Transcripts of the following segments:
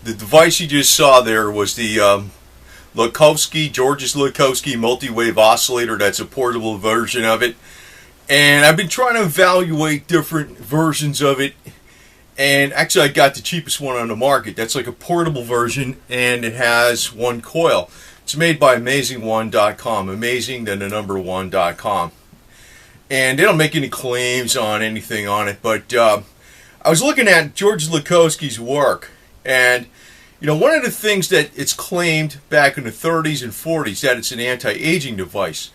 The device you just saw there was the Georges Lakhovsky multi-wave oscillator. That's a portable version of it. And I've been trying to evaluate different versions of it. And actually I got the cheapest one on the market. That's like a portable version, and it has one coil. It's made by amazing1.com. Amazing, then the number 1.com. And they don't make any claims on anything on it. But I was looking at Georges Lakhovsky's work. And you know, one of the things that it's claimed back in the 30s and 40s that it's an anti-aging device.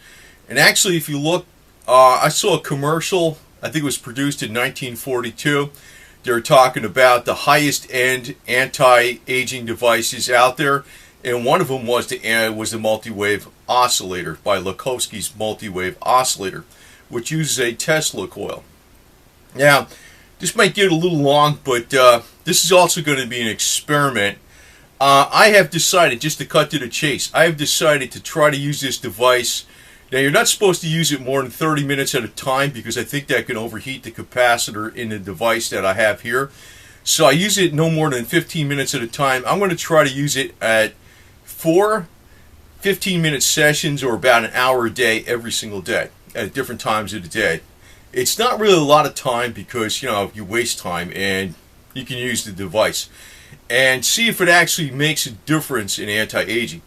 And actually, if you look, I saw a commercial, I think it was produced in 1942. They were talking about the highest end anti-aging devices out there. And one of them was the multi-wave oscillator by Lakhovsky's multi-wave oscillator, which uses a Tesla coil. Now, this might get a little long, but this is also going to be an experiment. I have decided, just to cut to the chase, I have decided to try to use this device. Now, you're not supposed to use it more than 30 minutes at a time because I think that can overheat the capacitor in the device that I have here. So I use it no more than 15 minutes at a time. I'm going to try to use it at 4 15-minute sessions or about an hour a day every single day at different times of the day. It's not really a lot of time because, you know, you waste time and you can use the device and see if it actually makes a difference in anti-aging.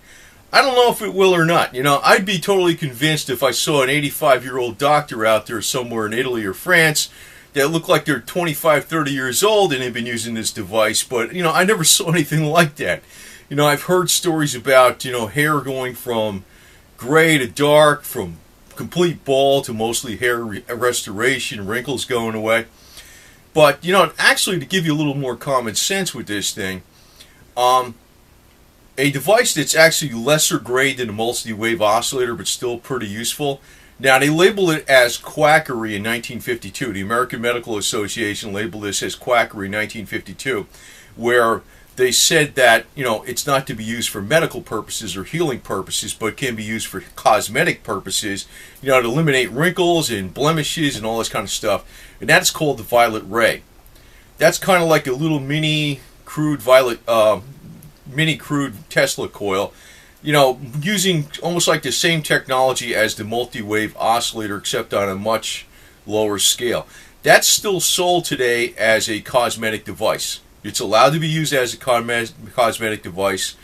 I don't know if it will or not. You know, I'd be totally convinced if I saw an 85-year-old doctor out there somewhere in Italy or France that looked like they're 25, 30 years old and they've been using this device. But, you know, I never saw anything like that. You know, I've heard stories about, you know, hair going from gray to dark, from complete bald to mostly hair restoration, wrinkles going away. But, you know, actually, to give you a little more common sense with this thing, a device that's actually lesser grade than a multi-wave oscillator, but still pretty useful. Now, they labeled it as quackery in 1952. The American Medical Association labeled this as quackery in 1952, where they said that, you know, it's not to be used for medical purposes or healing purposes, but can be used for cosmetic purposes, you know, to eliminate wrinkles and blemishes and all this kind of stuff. And that's called the violet ray. That's kind of like a little mini crude Tesla coil, you know, using almost like the same technology as the multi-wave oscillator, except on a much lower scale. That's still sold today as a cosmetic device. It's allowed to be used as a cosmetic device.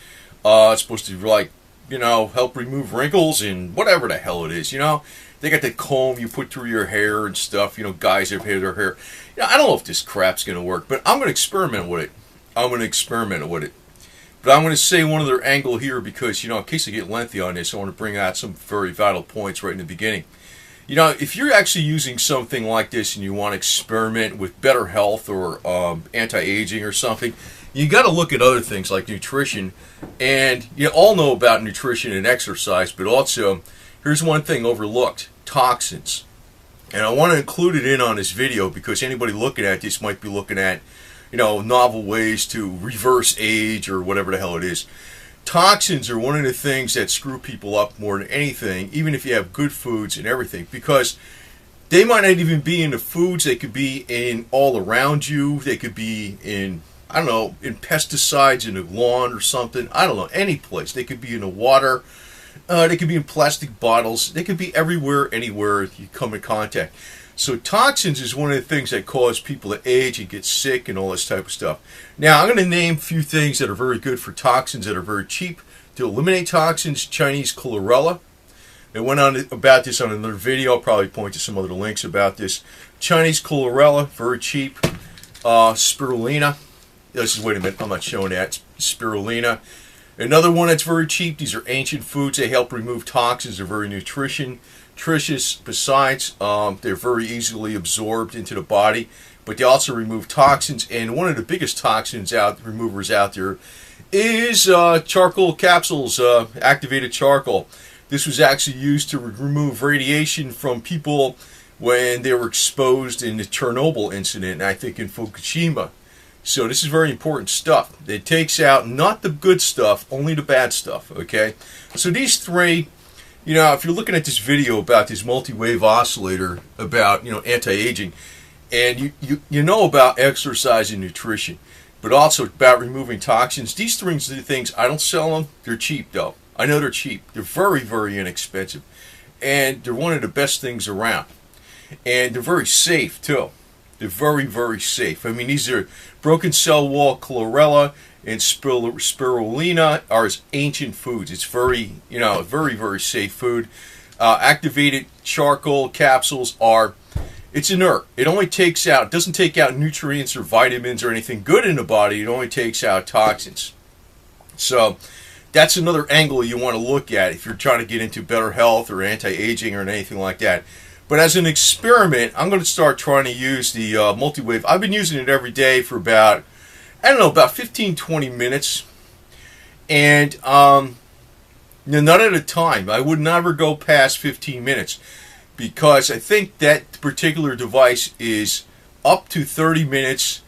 It's supposed to, like, you know, help remove wrinkles and whatever the hell it is, you know. They got the comb you put through your hair and stuff, you know, guys have had their hair. You know, I don't know if this crap's going to work, but I'm going to experiment with it. But I'm going to say one other angle here because, you know, in case I get lengthy on this, I want to bring out some very vital points right in the beginning. You know, if you're actually using something like this and you want to experiment with better health or anti-aging or something, you got to look at other things like nutrition. And you all know about nutrition and exercise, but also, here's one thing overlooked: toxins. And I want to include it in on this video because anybody looking at this might be looking at, you know, novel ways to reverse age or whatever the hell it is. Toxins are one of the things that screw people up more than anything, even if you have good foods and everything, because they might not even be in the foods. They could be in all around you. They could be in, I don't know, in pesticides in the lawn or something. I don't know, any place. They could be in the water. They could be in plastic bottles. They could be everywhere, anywhere you come in contact. So toxins is one of the things that cause people to age and get sick and all this type of stuff. Now, I'm going to name a few things that are very good for toxins that are very cheap to eliminate toxins. Chinese Chlorella. I went on about this on another video. I'll probably point to some other links about this. Chinese Chlorella, very cheap. Spirulina. Wait a minute, I'm not showing that. Spirulina. Another one that's very cheap. These are ancient foods. They help remove toxins. They're very nutritious. Besides, they're very easily absorbed into the body, but they also remove toxins. And one of the biggest removers out there is charcoal capsules, activated charcoal. This was actually used to remove radiation from people when they were exposed in the Chernobyl incident, I think in Fukushima. So this is very important stuff. It takes out not the good stuff, only the bad stuff, okay? So these three, you know, if you're looking at this video about this multi-wave oscillator, about, you know, anti-aging, and you know about exercise and nutrition, but also about removing toxins. These things, I don't sell them. They're cheap, though. I know they're cheap. They're very, very inexpensive. And they're one of the best things around. And they're very safe, too. They're very, very safe. I mean, these are broken cell wall, chlorella, and spirulina are ancient foods. It's very, very, very safe food. Activated charcoal capsules it's inert. It only doesn't take out nutrients or vitamins or anything good in the body. It only takes out toxins. So that's another angle you want to look at if you're trying to get into better health or anti-aging or anything like that. But as an experiment, I'm going to start trying to use the multi-wave. I've been using it every day for about 15-20 minutes. And none at a time. I would never go past 15 minutes. Because I think that particular device is up to 30 minutes,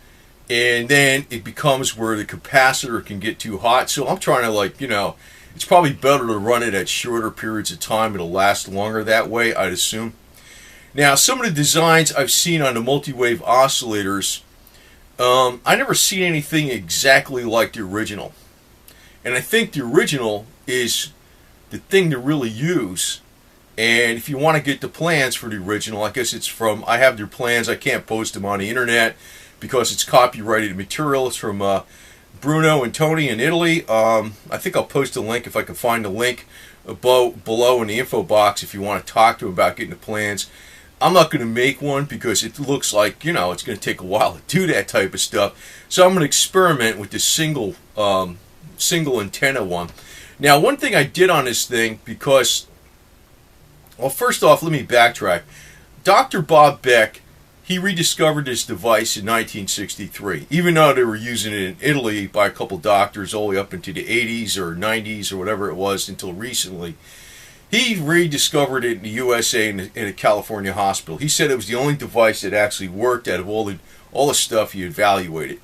and then it becomes where the capacitor can get too hot. So I'm trying to it's probably better to run it at shorter periods of time. It'll last longer that way, I'd assume. Now, some of the designs I've seen on the multi-wave oscillators, I never seen anything exactly like the original. And I think the original is the thing to really use. And if you want to get the plans for the original, I guess I have their plans. I can't post them on the internet because it's copyrighted material. It's from Bruno and Tony in Italy. I think I'll post a link if I can find a link below in the info box if you want to talk to them about getting the plans. I'm not going to make one because it looks like, it's going to take a while to do that type of stuff. So I'm going to experiment with this single antenna one. Now, one thing I did on this thing because... Well, first off, let me backtrack. Dr. Bob Beck, he rediscovered this device in 1963, even though they were using it in Italy by a couple doctors all the way up into the 80s or 90s or whatever it was until recently. He rediscovered it in the USA in a California hospital. He said it was the only device that actually worked out of all the stuff he evaluated.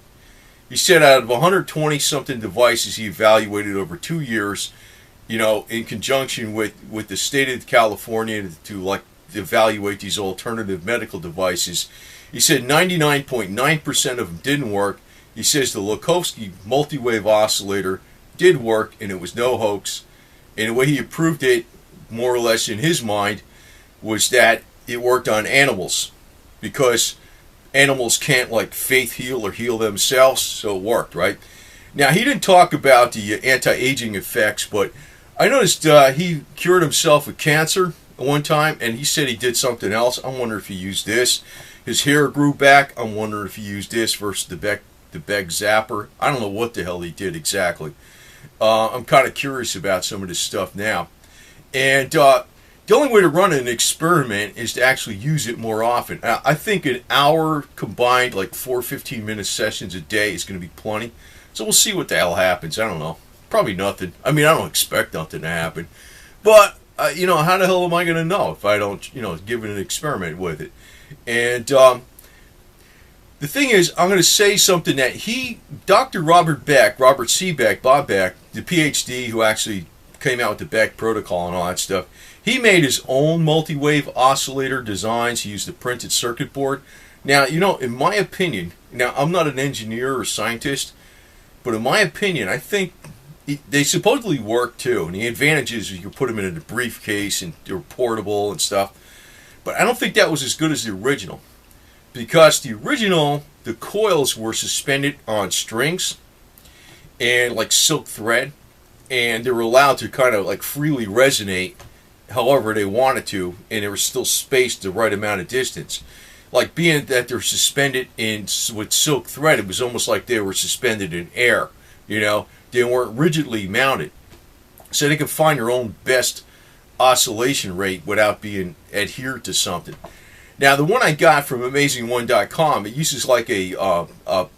He said out of 120-something devices he evaluated over 2 years, in conjunction with the state of California to evaluate these alternative medical devices. He said 99.9% of them didn't work. He says the Lakhovsky multi-wave oscillator did work, and it was no hoax. And the way he approved it, more or less in his mind, was that it worked on animals. Because animals can't faith heal or heal themselves, so it worked, right? Now, he didn't talk about the anti-aging effects, but I noticed he cured himself of cancer at one time, and he said he did something else. I wonder if he used this. His hair grew back. I'm wondering if he used this versus the Beck Zapper. I don't know what the hell he did exactly. I'm kind of curious about some of this stuff now. And the only way to run an experiment is to actually use it more often. I think an hour combined, 4 15-minute sessions a day is going to be plenty. So we'll see what the hell happens. I don't know. Probably nothing. I mean, I don't expect nothing to happen. But, how the hell am I going to know if I don't, give it an experiment with it? And the thing is, I'm going to say something that Dr. Robert C. Beck, Bob Beck, the PhD who actually came out with the Beck protocol and all that stuff, he made his own multi-wave oscillator designs. He used a printed circuit board. Now, in my opinion, I'm not an engineer or scientist, but in my opinion, I think they supposedly work too, and the advantage is you can put them in a briefcase and they're portable and stuff. But I don't think that was as good as the original, because the original, the coils were suspended on strings and silk thread, and they were allowed to kind of freely resonate however they wanted to, and they were still spaced the right amount of distance. Being that they're suspended with silk thread, it was almost like they were suspended in air. They weren't rigidly mounted. So they could find their own best oscillation rate without being adhered to something. Now, the one I got from AmazingOne.com, it uses a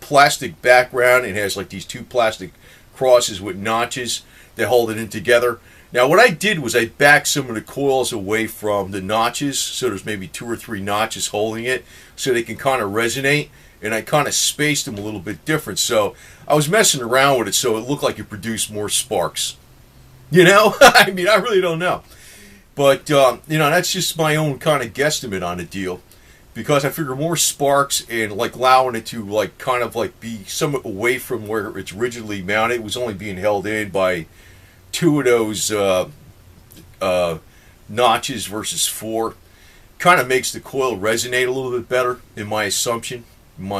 plastic background. It has these two plastic crosses with notches that hold it in together. Now, what I did was I backed some of the coils away from the notches, so there's maybe 2 or 3 notches holding it, so they can kind of resonate. And I kind of spaced them a little bit different. So I was messing around with it so it looked like it produced more sparks. I mean, I really don't know. But, that's just my own kind of guesstimate on the deal. because I figure more sparks and like allowing it to like kind of like be somewhat away from where it's rigidly mounted. It was only being held in by 2 of those notches versus 4. Kind of makes the coil resonate a little bit better, in my assumption.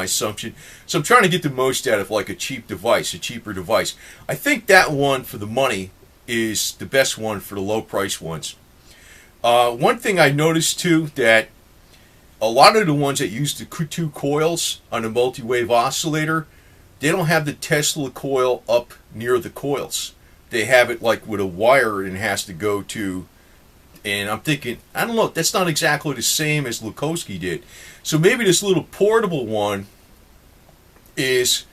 So I'm trying to get the most out of like a cheap device, a cheaper device. I think that one for the money is the best one for the low price ones. One thing I noticed too, that a lot of the ones that use the 2 coils on a multi-wave oscillator, they don't have the Tesla coil up near the coils. They have it like with a wire and it has to go to, and I'm thinking, I don't know, that's not exactly the same as Lakhovsky did. So maybe this little portable one is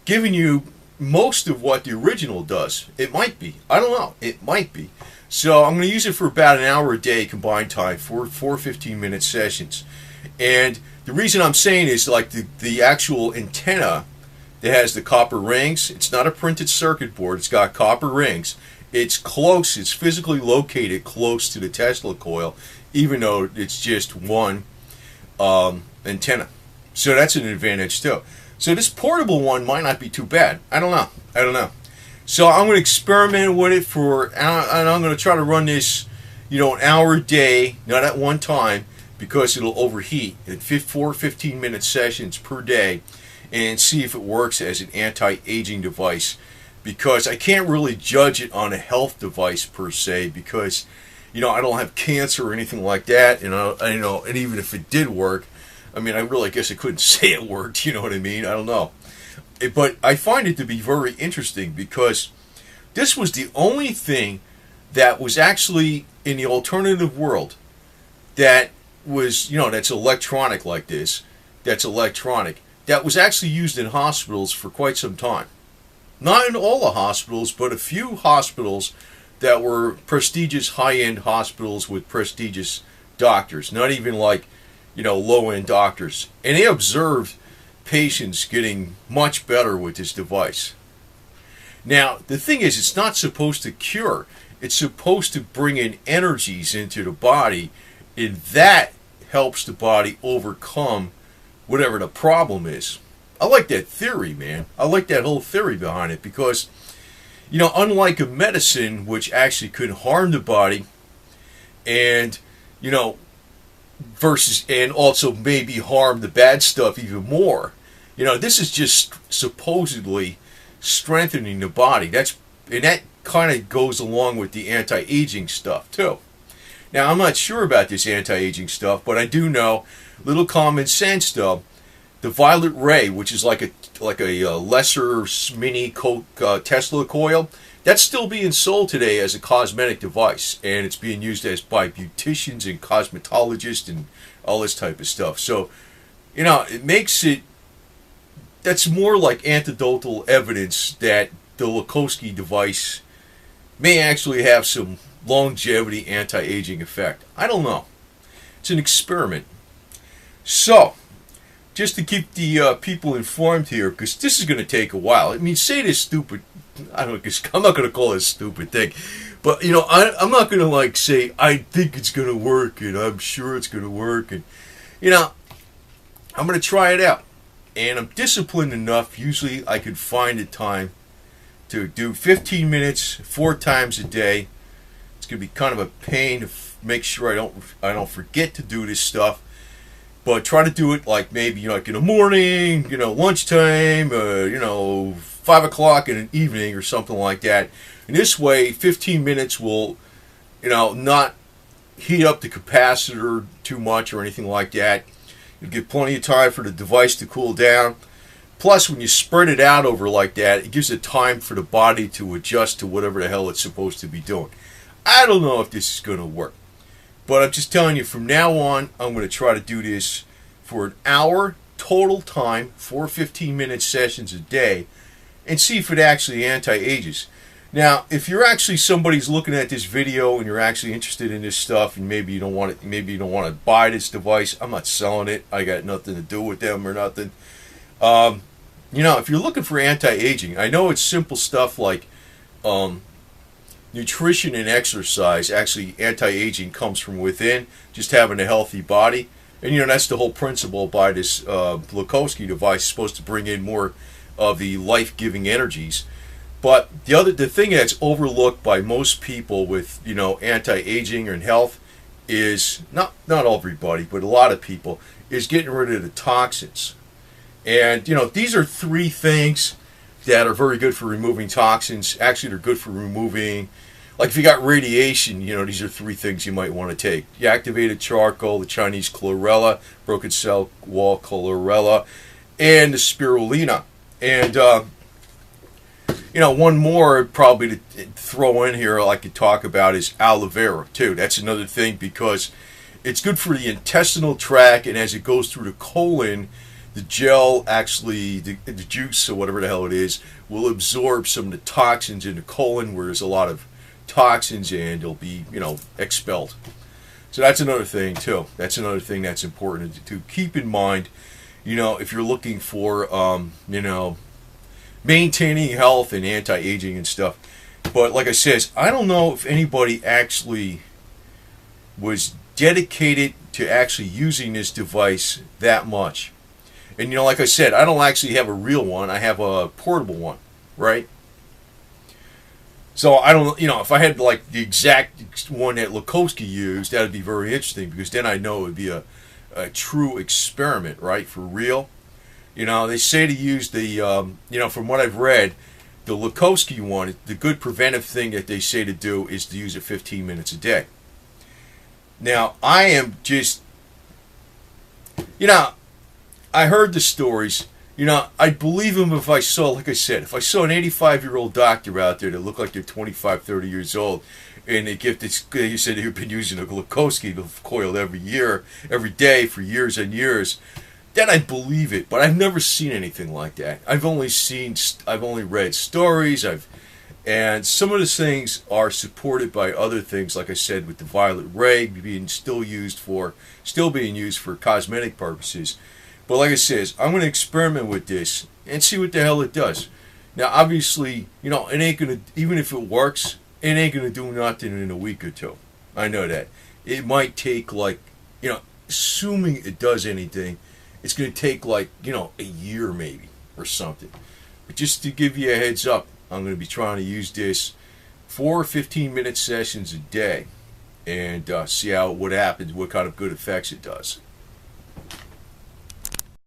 giving you most of what the original does. It might be. I don't know. It might be. So I'm going to use it for about an hour a day combined time for 4 15-minute sessions. And the reason I'm saying is like the actual antenna that has the copper rings, it's not a printed circuit board. It's got copper rings. It's close. It's physically located close to the Tesla coil, even though it's just one antenna. So that's an advantage too. So this portable one might not be too bad. I don't know. So I'm going to experiment with it and I'm going to try to run this, an hour a day, not at one time, because it'll overheat. In 4 15-minute sessions per day, and see if it works as an anti-aging device. Because I can't really judge it on a health device per se, because I don't have cancer or anything like that, and and even if it did work, I mean, I guess I couldn't say it worked. You know what I mean? I don't know. But I find it to be very interesting, because this was the only thing that was actually in the alternative world that was, that's electronic like this, that was actually used in hospitals for quite some time. Not in all the hospitals, but a few hospitals that were prestigious high-end hospitals with prestigious doctors, not even like, low-end doctors. And they observed patients getting much better with this device. Now, the thing is, it's not supposed to cure. It's supposed to bring in energies into the body, and that helps the body overcome whatever the problem is. I like that theory, man. I like that whole theory behind it, because, unlike a medicine which actually could harm the body, and, and also maybe harm the bad stuff even more. This is just supposedly strengthening the body. And that kind of goes along with the anti-aging stuff too. Now, I'm not sure about this anti-aging stuff, but I do know, little common sense though, the violet ray, which is like a lesser mini Tesla coil, that's still being sold today as a cosmetic device, and it's being used by beauticians and cosmetologists and all this type of stuff. So, it makes it, that's more like anecdotal evidence that the Lakhovsky device may actually have some longevity anti-aging effect. I don't know. It's an experiment. So, just to keep the people informed here, because this is going to take a while. I mean, say this stupid, I'm not going to call it a stupid thing, but, I'm not going to, say, I think it's going to work, and I'm sure it's going to work, and, I'm going to try it out. And I'm disciplined enough, usually I can find the time to do 15 minutes, 4 times a day. It's going to be kind of a pain to make sure I don't forget to do this stuff. But try to do it maybe like in the morning, lunchtime, 5 o'clock in the evening or something like that. And this way, 15 minutes will, not heat up the capacitor too much or anything like that. You'll get plenty of time for the device to cool down. Plus, when you spread it out over like that, it gives it time for the body to adjust to whatever the hell it's supposed to be doing. I don't know if this is going to work. But I'm just telling you, from now on, I'm going to try to do this for an hour total time, 4 15-minute sessions a day, and see if it actually anti-ages. Now, if you're actually somebody's looking at this video and you're actually interested in this stuff, and maybe you don't want to buy this device, I'm not selling it. I got nothing to do with them or nothing. If you're looking for anti-aging, I know it's simple stuff like nutrition and exercise. Actually, anti-aging comes from within, just having a healthy body. And that's the whole principle by this Lakhovsky device, supposed to bring in more of the life-giving energies. But the thing that's overlooked by most people with anti-aging and health is not everybody, but a lot of people, is getting rid of the toxins. And these are three things that are very good for removing toxins. Actually, they're good for removing, like if you got radiation, these are three things you might want to take: the activated charcoal, the Chinese Chlorella, broken cell wall Chlorella, and the spirulina. And one more probably to throw in here I could talk about is aloe vera too. That's another thing, because it's good for the intestinal tract, and as it goes through the colon, the gel, actually the juice or whatever the hell it is, will absorb some of the toxins in the colon where there's a lot of toxins, and they'll be expelled. So that's another thing too. That's another thing that's important to keep in mind, if you're looking for maintaining health and anti-aging and stuff. But like I said, I don't know if anybody actually was dedicated to actually using this device that much. And like I said, I don't actually have a real one. I have a portable one, right? So I don't, if I had like the exact one that Lakhovsky used, that would be very interesting, because then I know it would be a true experiment, right, for real. They say to use the, from what I've read, the Lakhovsky one, the good preventive thing that they say to do is to use it 15 minutes a day. Now, I am just, I heard the stories. I'd believe them if I saw, like I said, if I saw an 85-year-old doctor out there that looked like they're 25, 30 years old, and they give this, they said they've been using a Lakhovsky coil every day for years and years, then I'd believe it. But I've never seen anything like that. I've only read stories. And some of those things are supported by other things, like I said, with the violet ray still being used for cosmetic purposes. But like I said, I'm going to experiment with this and see what the hell it does. Now, obviously, it ain't going to, even if it works, it ain't going to do nothing in a week or two. I know that. It might take assuming it does anything, it's going to take a year maybe or something. But just to give you a heads up, I'm going to be trying to use this 4 15-minute sessions a day and see what happens, what kind of good effects it does.